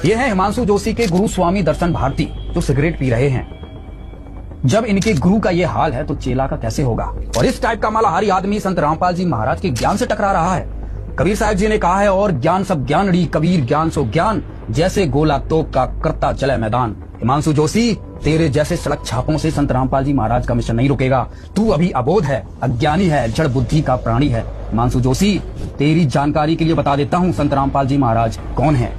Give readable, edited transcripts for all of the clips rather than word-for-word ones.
ये है हिमांशु जोशी के गुरु स्वामी दर्शन भारती, जो सिगरेट पी रहे हैं। जब इनके गुरु का ये हाल है तो चेला का कैसे होगा। और इस टाइप का मालाहारी आदमी संत रामपाल जी महाराज के ज्ञान से टकरा रहा है। कबीर साहब जी ने कहा है, और ज्ञान सब ज्ञानड़ी कबीर ज्ञान सो ज्ञान, जैसे गोला तोप का करता चले मैदान। हिमांशु जोशी, तेरे जैसे सड़क छापों से संत रामपाल जी महाराज का मिशन नहीं रुकेगा। तू अभी अबोध है, अज्ञानी है, जड़ बुद्धि का प्राणी है। हिमांशु जोशी, तेरी जानकारी के लिए बता देता हूँ संत रामपाल जी महाराज कौन है।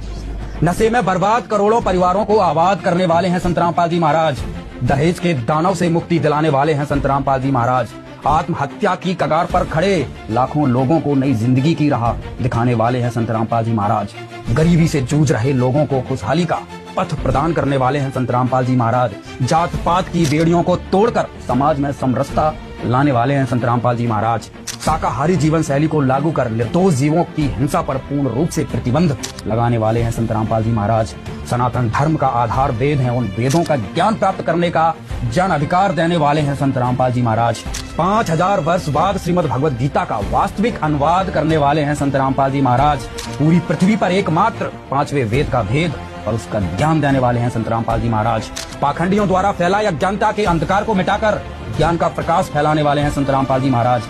नशे में बर्बाद करोड़ों परिवारों को आबाद करने वाले हैं संत रामपाल जी महाराज। दहेज के दानव से मुक्ति दिलाने वाले हैं संत रामपाल जी महाराज। आत्महत्या की कगार पर खड़े लाखों लोगों को नई जिंदगी की राह दिखाने वाले हैं संत रामपाल जी महाराज। गरीबी से जूझ रहे लोगों को खुशहाली का पथ प्रदान करने वाले हैं संत रामपाल जी महाराज। जात पात की बेड़ियों को तोड़कर समाज में समरसता लाने वाले हैं संत रामपाल जी महाराज। शाकाहारी जीवन शैली को लागू कर निर्दोष जीवों की हिंसा पर पूर्ण रूप से प्रतिबंध लगाने वाले हैं संत रामपाल जी महाराज। सनातन धर्म का आधार वेद है, उन वेदों का ज्ञान प्राप्त करने का जन अधिकार देने वाले हैं संत रामपाल जी महाराज। 5000 वर्ष बाद श्रीमद् भगवद गीता का वास्तविक अनुवाद करने वाले हैं संत रामपाल जी महाराज। पूरी पृथ्वी पर एकमात्र 5वें वेद का भेद और उसका ज्ञान देने वाले हैं संत रामपाल जी महाराज। पाखंडियों द्वारा फैलाई अज्ञानता के अंधकार को मिटाकर ज्ञान का प्रकाश फैलाने वाले हैं संत रामपाल जी महाराज।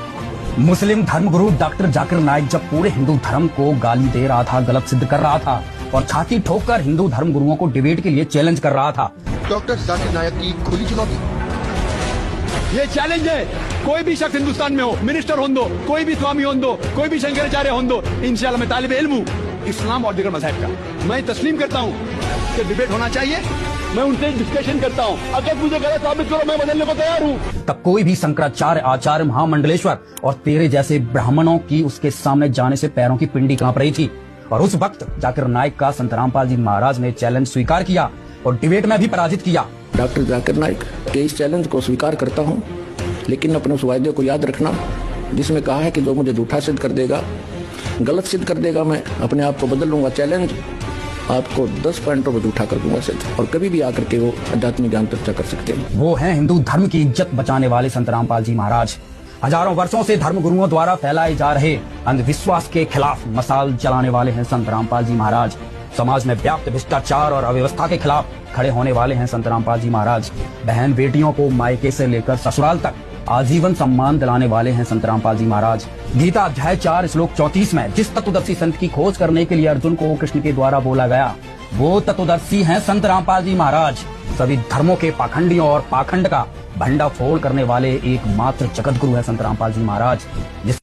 मुस्लिम धर्मगुरु डॉक्टर जाकिर नाइक जब पूरे हिंदू धर्म को गाली दे रहा था, गलत सिद्ध कर रहा था और छाती ठोककर हिंदू धर्म गुरुओं को डिबेट के लिए चैलेंज कर रहा था। डॉक्टर जाकिर नाइक की खुली चुनौती, ये चैलेंज है। कोई भी शख्स हिंदुस्तान में हो, मिनिस्टर हो दो, कोई भी स्वामी हो दो, कोई भी शंकराचार्य हो दो, इंशाल्लाह मैं तालिब इल्म हूँ इस्लाम और दीगर मज़हब का। मैं तस्लीम करता हूँ कि डिबेट होना चाहिए। मैं उनसे डिस्कशन करता हूँ, अगर मुझे गलत साबित करो मैं बदलने को तैयार हूँ। तब कोई भी शंकराचार्य, आचार्य, महामंडलेश्वर और तेरे जैसे ब्राह्मणों की उसके सामने जाने से पैरों की पिंडी कांप रही थी। और उस वक्त जाकिर नाइक का संत रामपाल जी महाराज ने चैलेंज स्वीकार किया और डिबेट में भी पराजित किया। डॉक्टर जाकिर नाइक के इस चैलेंज को स्वीकार करता हूँ, लेकिन अपने उस वायदे को याद रखना जिसमें कहा है कि जो मुझे झूठा सिद्ध कर देगा, गलत सिद्ध कर देगा, मैं अपने आप को बदल लूंगा। चैलेंज आपको 10 पॉइंटों पर झूठा कर दूंगा सिद्ध, और कभी भी आकर के वो आध्यात्मिक ज्ञान चर्चा कर सकते हैं। वो हैं हिंदू धर्म की इज्जत बचाने वाले संत रामपाल जी महाराज। हजारों वर्षों से धर्म गुरुओं द्वारा फैलाए जा रहे अंधविश्वास के खिलाफ मसाल जलाने वाले हैं संत रामपाल जी महाराज। समाज में व्याप्त भ्रष्टाचार और अव्यवस्था के खिलाफ खड़े होने वाले हैं संत रामपाल जी महाराज। बहन बेटियों को मायके से लेकर ससुराल तक आजीवन सम्मान दिलाने वाले हैं संत रामपाल जी महाराज। गीता अध्याय 4 श्लोक 34 में जिस तत्वदर्शी संत की खोज करने के लिए अर्जुन को कृष्ण के द्वारा बोला गया, वो तत्वदर्शी हैं संत रामपाल जी महाराज। सभी धर्मों के पाखंडियों और पाखंड का भंडाफोड़ करने वाले एकमात्र जगत गुरु है संत रामपाल जी महाराज।